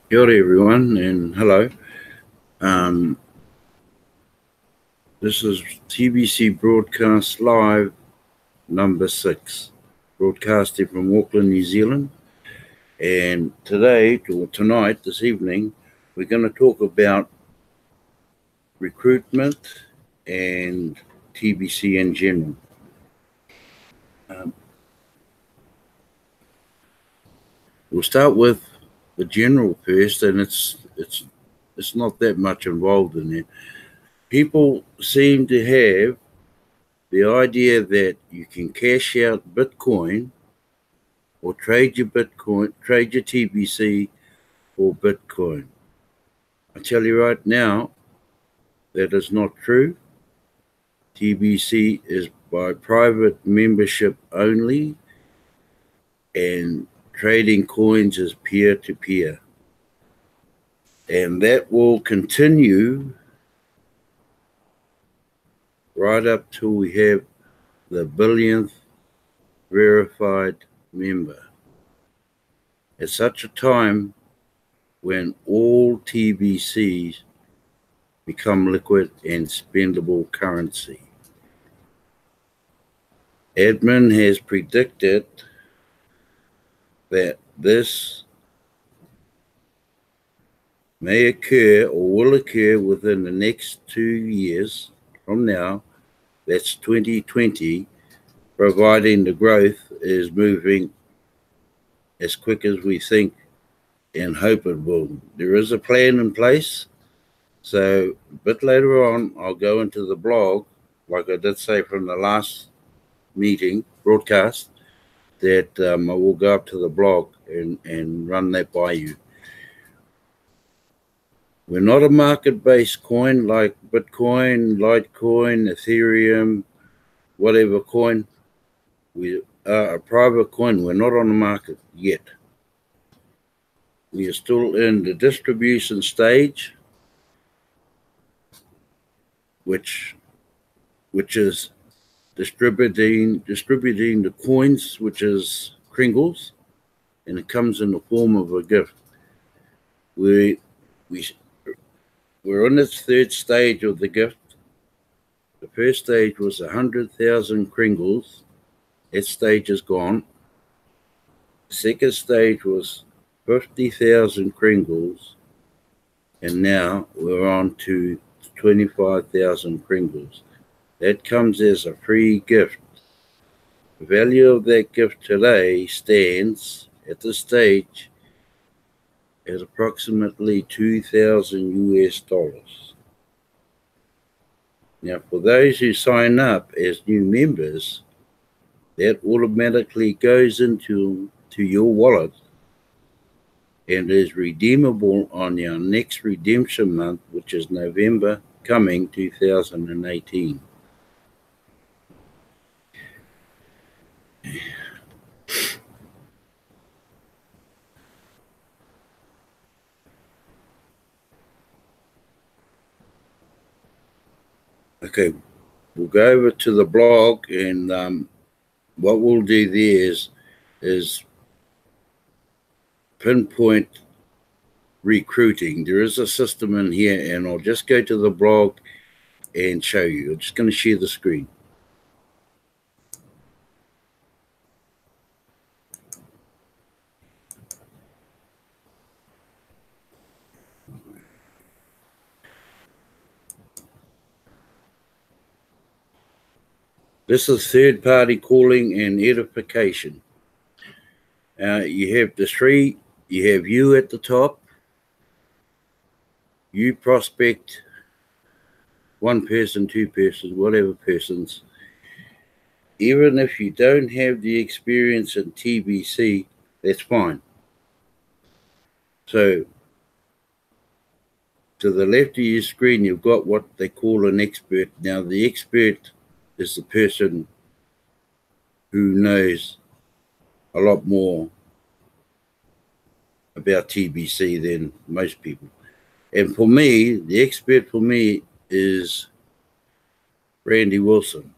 Kia ora everyone and hello. Um, this is TBC Broadcast Live number 6, broadcasting from Auckland, New Zealand. And today, or tonight, this evening, we're going to talk about recruitment and TBC in general. We'll start with the general first, and it's not that much involved in it. People seem to have the idea that you can cash out Bitcoin or trade your Bitcoin, trade your TBC for Bitcoin. I tell you right now, that is not true. TBC is by private membership only, and trading coins is peer to peer. And that will continue right up till we have the billionth verified member. At such a time when all TBCs become liquid and spendable currency. Admin has predicted that this may occur or will occur within the next 2 years from now. That's 2020, providing the growth is moving as quick as we think and hope it will. There is a plan in place. So a bit later on, I'll go into the blog, like I did say from the last meeting, broadcast, that I will go up to the blog and run that by you. We're not a market-based coin like Bitcoin, Litecoin, Ethereum, whatever coin. We are a private coin. We're not on the market yet. We are still in the distribution stage, which is distributing the coins, which is Kringles, and it comes in the form of a gift. We're in the third stage of the gift. The first stage was 100,000 Kringles. That stage is gone. The second stage was 50,000 Kringles, and now we're on to 25,000 Kringles. That comes as a free gift. The value of that gift today stands at this stage at approximately 2,000 US dollars. Now, for those who sign up as new members, that automatically goes into your wallet and is redeemable on your next redemption month, which is November coming 2018. Okay, we'll go over to the blog, and what we'll do there is pinpoint recruiting. There is a system in here, and I'll just go to the blog and show you. I'm just going to share the screen. This is third-party calling and edification. You have the three. You have you at the top. You prospect one person, two persons, whatever persons. Even if you don't have the experience in TBC, that's fine. So to the left of your screen, you've got what they call an expert. Now, the expert is the person who knows a lot more about TBC than most people. And for me, the expert for me is Randy Wilson.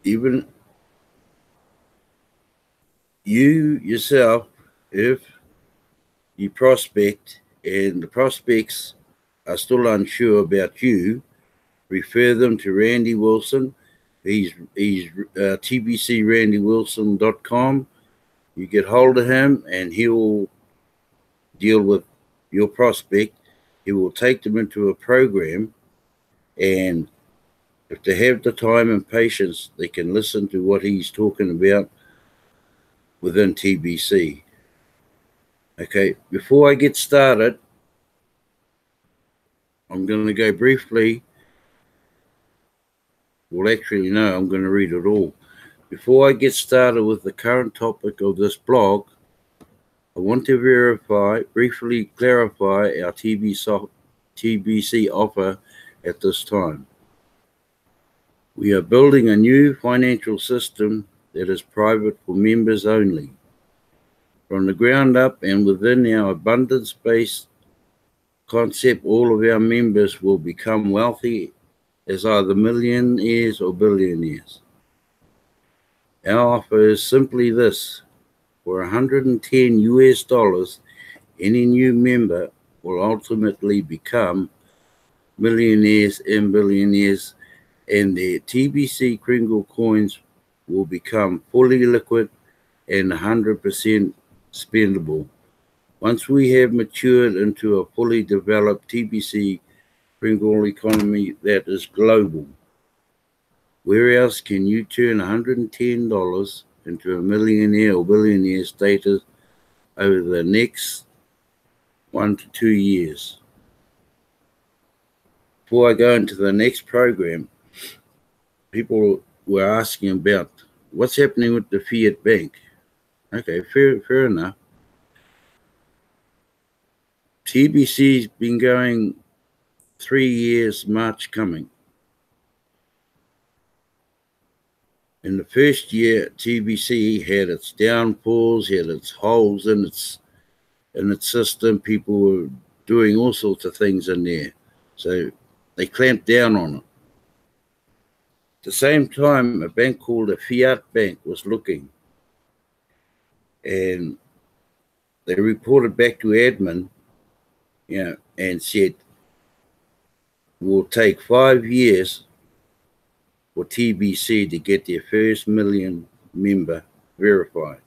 Even You yourself, if you prospect and the prospects are still unsure about you, refer them to Randy Wilson. He's tbcrandywilson.com. You get hold of him and he will deal with your prospect. He will take them into a program, and if they have the time and patience, they can listen to what he's talking about within TBC. Okay, before I get started, I'm going to go briefly. Well, actually, no, I'm going to read it all. Before I get started with the current topic of this blog, I want to briefly clarify our TBC offer at this time. We are building a new financial system that is private for members only. From the ground up and within our abundance-based concept, all of our members will become wealthy as either millionaires or billionaires. Our offer is simply this: for $110 US, any new member will ultimately become millionaires and billionaires, and their TBC Kringle coins will become fully liquid and 100% spendable. Once we have matured into a fully developed TBC Kringle economy that is global. Where else can you turn $110 into a millionaire or billionaire status over the next 1 to 2 years? Before I go into the next program, people were asking about what's happening with the fiat bank. Okay, fair enough. TBC's been going 3 years, March coming. In the first year, TBC had its downfalls, had its holes in its system. People were doing all sorts of things in there. So they clamped down on it. At the same time, a bank called a Fiat Bank was looking, and they reported back to admin, and said, "Will take 5 years for TBC to get their first million member verified."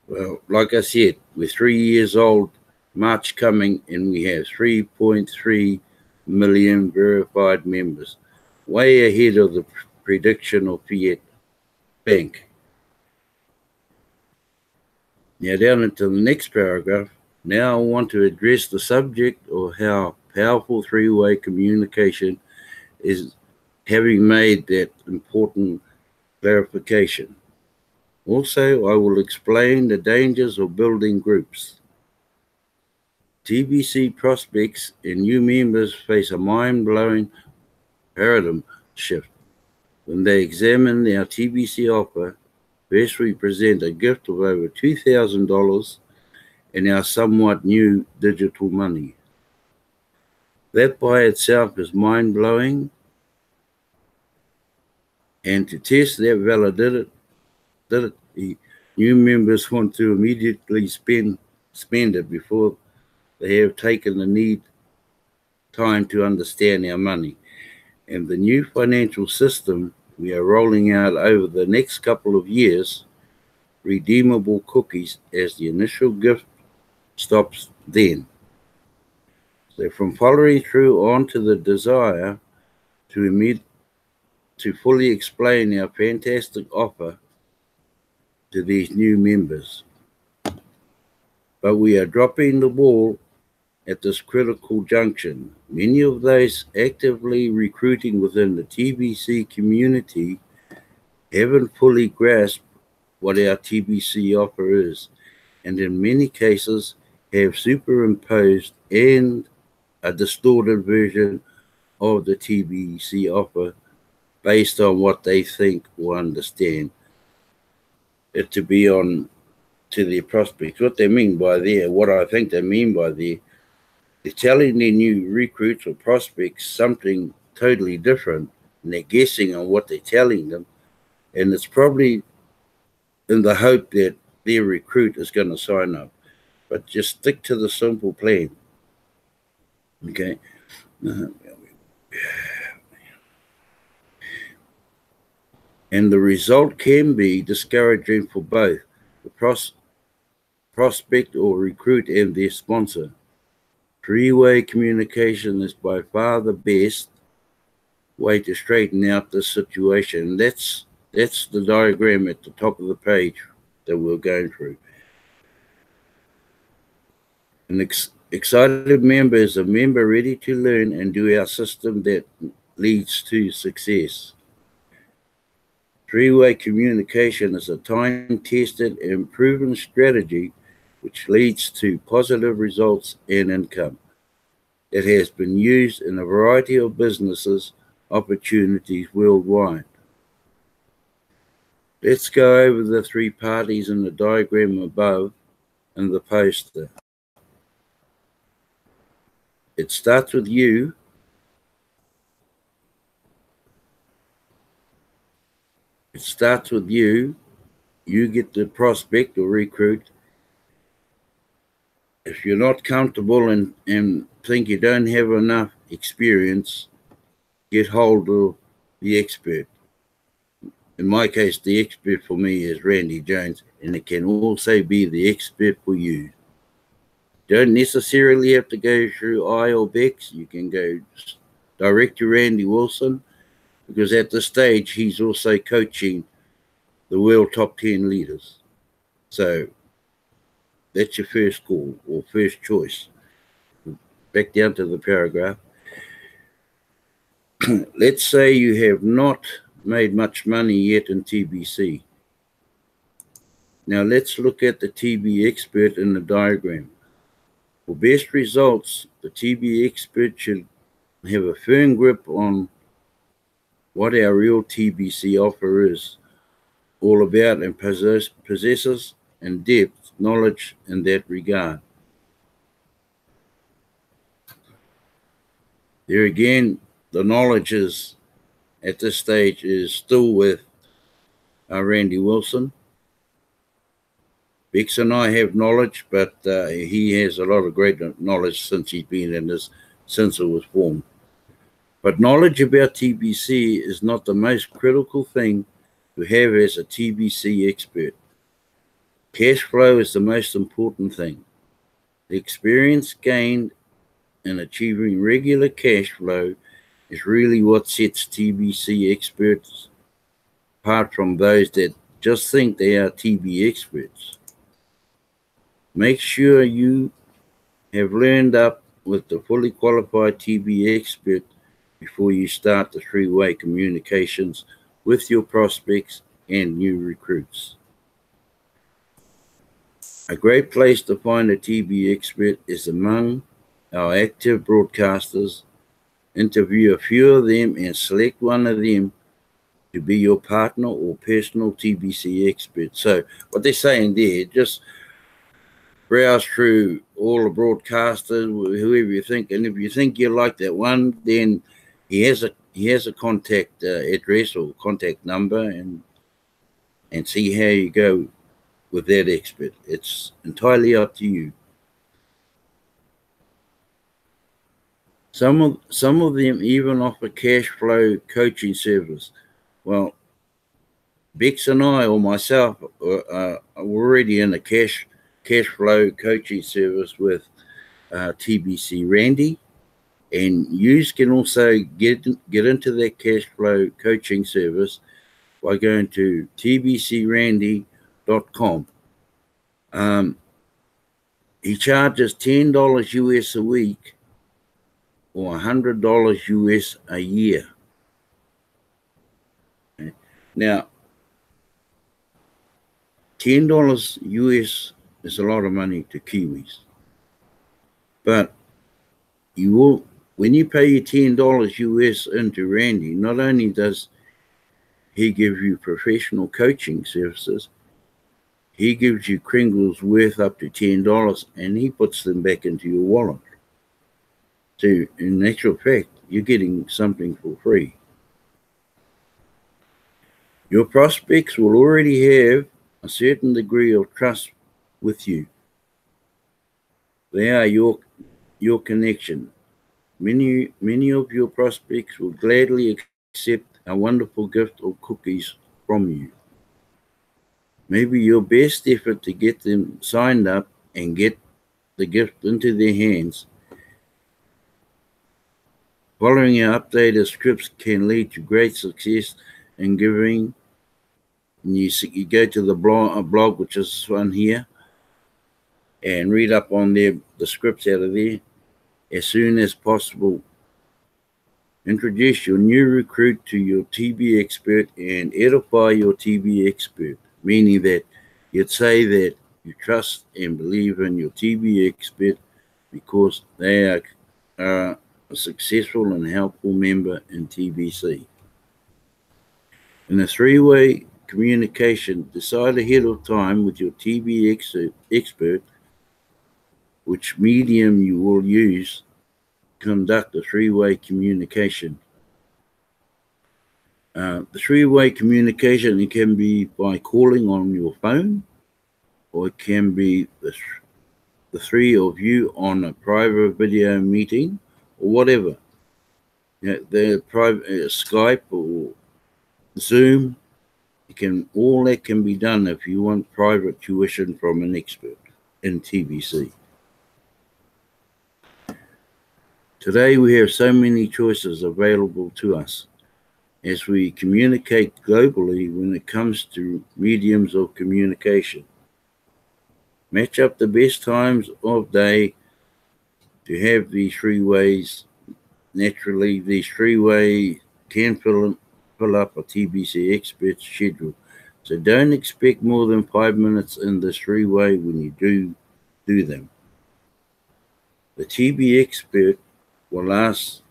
Well, like I said, we're 3 years old, March coming, and we have 3.3 million verified members, way ahead of the prediction of Fiat Bank. Now down into the next paragraph, now I want to address the subject of how powerful three-way communication is, having made that important clarification. Also, I will explain the dangers of building groups. TBC prospects and new members face a mind-blowing paradigm shift when they examine our TBC offer. First, we present a gift of over $2,000 in our somewhat new digital money. That by itself is mind-blowing, and to test that validity, new members want to immediately spend it before they have taken the need time to understand our money. And the new financial system we are rolling out over the next couple of years, redeemable cookies as the initial gift stops then. So from following through on to the desire to fully explain our fantastic offer to these new members. But we are dropping the ball at this critical junction. Many of those actively recruiting within the TBC community haven't fully grasped what our TBC offer is, and in many cases have superimposed and a distorted version of the TBC offer based on what they think or understand it to be on to their prospects. What they mean by there, what I think they mean by there, they're telling their new recruits or prospects something totally different, and they're guessing on what they're telling them, and it's probably in the hope that their recruit is going to sign up. But just stick to the simple plan. Okay. And the result can be discouraging for both the prospect or recruit and their sponsor. Three-way communication is by far the best way to straighten out this situation. That's the diagram at the top of the page that we're going through. An excited member is a member ready to learn and do our system that leads to success. Three-way communication is a time-tested and proven strategy which leads to positive results and income. It has been used in a variety of businesses opportunities worldwide. Let's go over the three parties in the diagram above in the poster. It starts with you. It starts with you. You get the prospect or recruit. If you're not comfortable and think you don't have enough experience, get hold of the expert. In my case, the expert for me is Randy Jones, and it can also be the expert for you. Don't necessarily have to go through I or Bex. You can go direct to Randy Wilson, because at this stage, he's also coaching the world top 10 leaders. So that's your first call or first choice. Back down to the paragraph. Let's say you have not made much money yet in TBC. Now let's look at the TB expert in the diagram. For best results, the TB expert should have a firm grip on what our real TBC offer is all about and possesses in-depth knowledge in that regard. There again, the knowledge is, at this stage, is still with Randy Wilson. Bex and I have knowledge, but he has a lot of great knowledge since he's been in this, since it was formed. But knowledge about TBC is not the most critical thing to have as a TBC expert. Cash flow is the most important thing. The experience gained in achieving regular cash flow is really what sets TBC experts apart from those that just think they are TB experts. Make sure you have learned up with the fully qualified TB expert before you start the three-way communications with your prospects and new recruits. A great place to find a TB expert is among our active broadcasters. Interview a few of them and select one of them to be your partner or personal TBC expert. So what they're saying there, just browse through all the broadcasters, whoever you think, and if you think you like that one, then he has a contact address or contact number, and see how you go with that expert. It's entirely up to you. Some of them even offer cash flow coaching service. Well, Bex and I or myself are already in a cash flow coaching service with TBC Randy, and you can also get into that cash flow coaching service by going to tbcrandy.com. He charges $10 US a week or $100 US a year. Okay. Now, $10 US is a lot of money to Kiwis, but you will, when you pay your $10 US into Randy, not only does he give you professional coaching services, he gives you Kringles worth up to $10, and he puts them back into your wallet. So in actual fact, you're getting something for free. Your prospects will already have a certain degree of trust with you. They are your connection. Many of your prospects will gladly accept a wonderful gift of cookies from you. Maybe your best effort to get them signed up and get the gift into their hands. Following our updated scripts can lead to great success in giving. And you go to the blog, which is this one here, and read up on the scripts out of there as soon as possible. Introduce your new recruit to your TB expert and edify your TB expert, meaning that you'd say that you trust and believe in your TB expert because they are a successful and helpful member in TBC. In a three-way communication, decide ahead of time with your TB expert which medium you will use. Conduct a three-way communication. The three-way communication, it can be by calling on your phone, or it can be the three of you on a private video meeting, or whatever. The private Skype or Zoom, all that can be done if you want private tuition from an expert in TBC. Today we have so many choices available to us as we communicate globally when it comes to mediums of communication. Match up the best times of day to have these three ways. Naturally, these three ways can fill up a TBC expert's schedule. So don't expect more than 5 minutes in this three-way when you do them. The TB expert will ask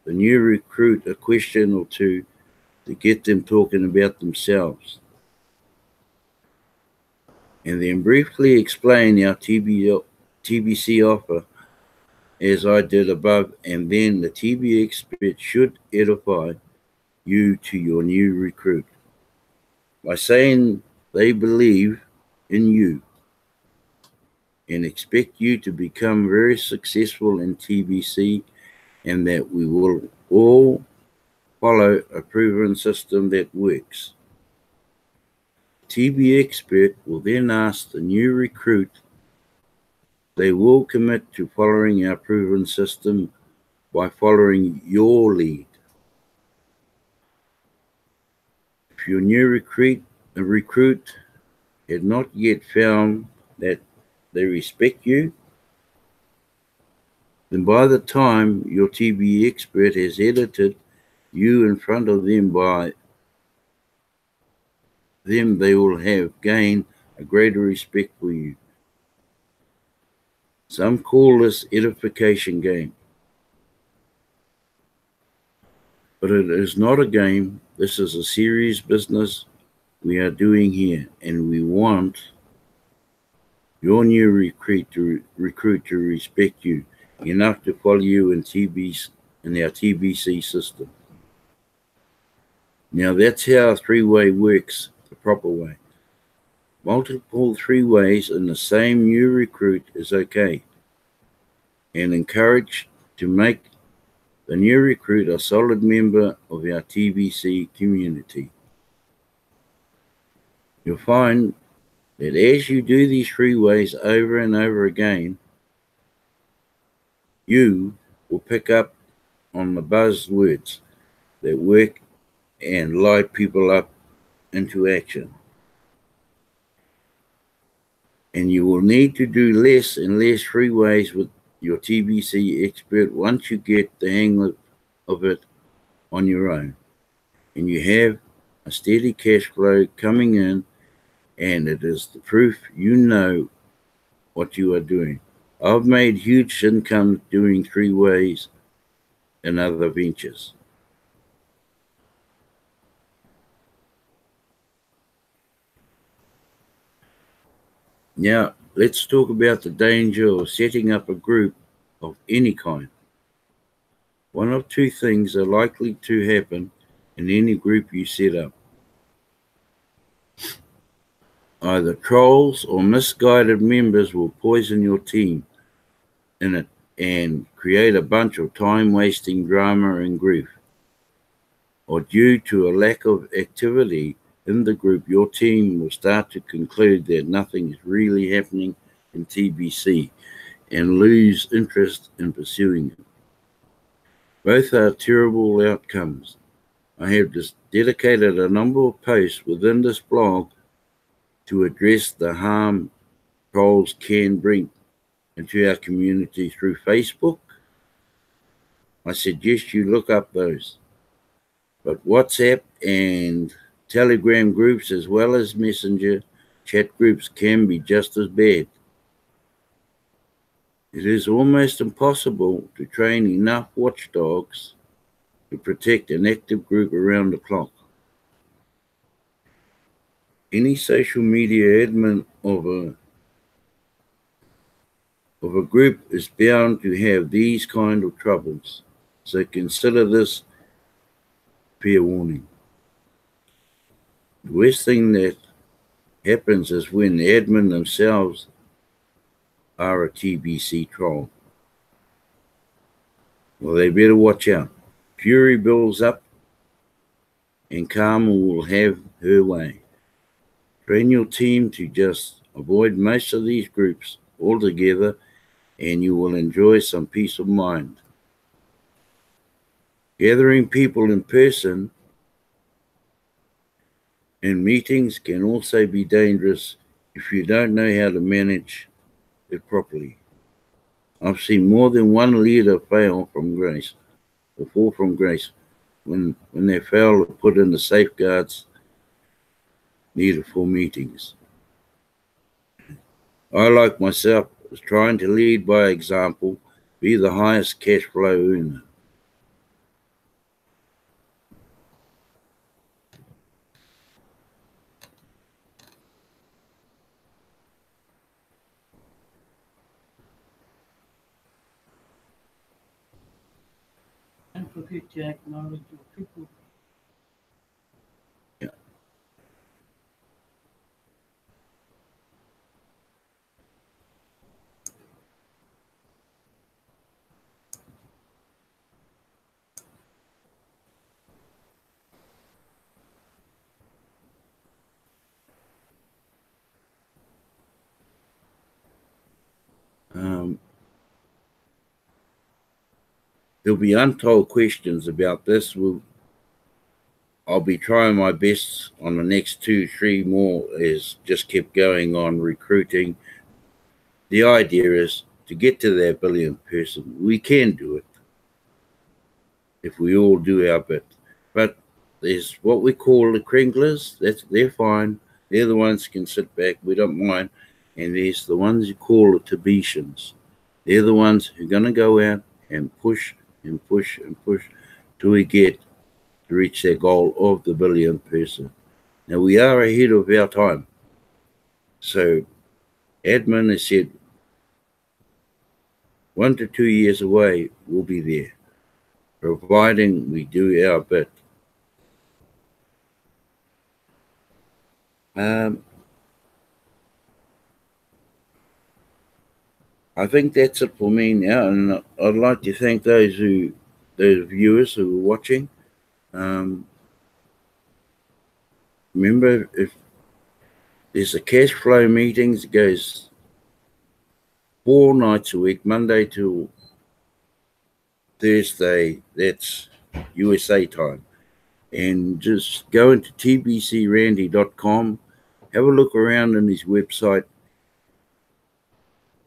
the new recruit a question or two to get them talking about themselves, and then briefly explain our TBC offer as I did above, and then the TB expert should edify you to your new recruit by saying they believe in you and expect you to become very successful in TBC, and that we will all follow a proven system that works. TB expert will then ask the new recruit they will commit to following our proven system by following your lead. If your new recruit had not yet found that they respect you, then by the time your TB expert has edited you in front of them, they will have gained a greater respect for you. Some call this edification game, but it is not a game. This is a serious business we are doing here, and we want your new recruit to respect you enough to follow you in our TBC system. Now that's how a three-way works the proper way. Multiple three ways in the same new recruit is okay, and encouraged to make the new recruit a solid member of our TBC community. You'll find that as you do these three ways over and over again, you will pick up on the buzzwords that work and light people up into action. And you will need to do less and less three ways with your TBC expert once you get the hang of it on your own, and you have a steady cash flow coming in, and it is the proof you know what you are doing. I've made huge income doing three ways in other ventures. Now, let's talk about the danger of setting up a group of any kind. One of two things are likely to happen in any group you set up. Either trolls or misguided members will poison your team in it and create a bunch of time-wasting drama and grief. Or due to a lack of activity in the group, your team will start to conclude that nothing is really happening in TBC and lose interest in pursuing it. Both are terrible outcomes. I have just dedicated a number of posts within this blog to address the harm trolls can bring into our community through Facebook. I suggest you look up those. But WhatsApp and Telegram groups, as well as Messenger chat groups, can be just as bad. It is almost impossible to train enough watchdogs to protect an active group around the clock. Any social media admin of a group is bound to have these kind of troubles, so consider this fair warning. The worst thing that happens is when the admin themselves are a TBC troll. Well, they better watch out. Fury builds up and karma will have her way. Train your team to just avoid most of these groups altogether and you will enjoy some peace of mind. Gathering people in person in meetings can also be dangerous if you don't know how to manage it properly. I've seen more than one leader fail from grace, or fall from grace, when they fail to put in the safeguards needed for meetings. I, like myself, was trying to lead by example, be the highest cash flow earner. Don't forget to acknowledge your people. Yeah. There'll be untold questions about this. I'll be trying my best on the next 2-3 more as just keep going on recruiting. The idea is to get to that billionth person. We can do it if we all do our bit. But there's what we call the crinklers. They're fine. They're the ones who can sit back. We don't mind. And there's the ones you call the Tibetians. They're the ones who are going to go out and push and push and push till we get to reach that goal of the billionth person. Now, we are ahead of our time. So, admin has said 1 to 2 years away, we'll be there, providing we do our bit. I think that's it for me now, and I'd like to thank those viewers who are watching. Remember, if there's a cash flow meetings, it goes 4 nights a week, Monday to Thursday. That's USA time. And just go into tbcrandy.com, have a look around on his website,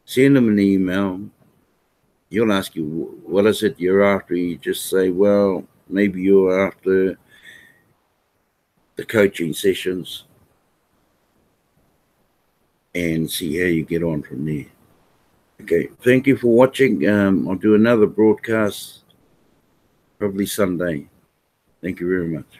send him an email. He'll ask you, what is it you're after? You just say, well, maybe you're after the coaching sessions, and see how you get on from there. Okay, thank you for watching. I'll do another broadcast probably Sunday. Thank you very much.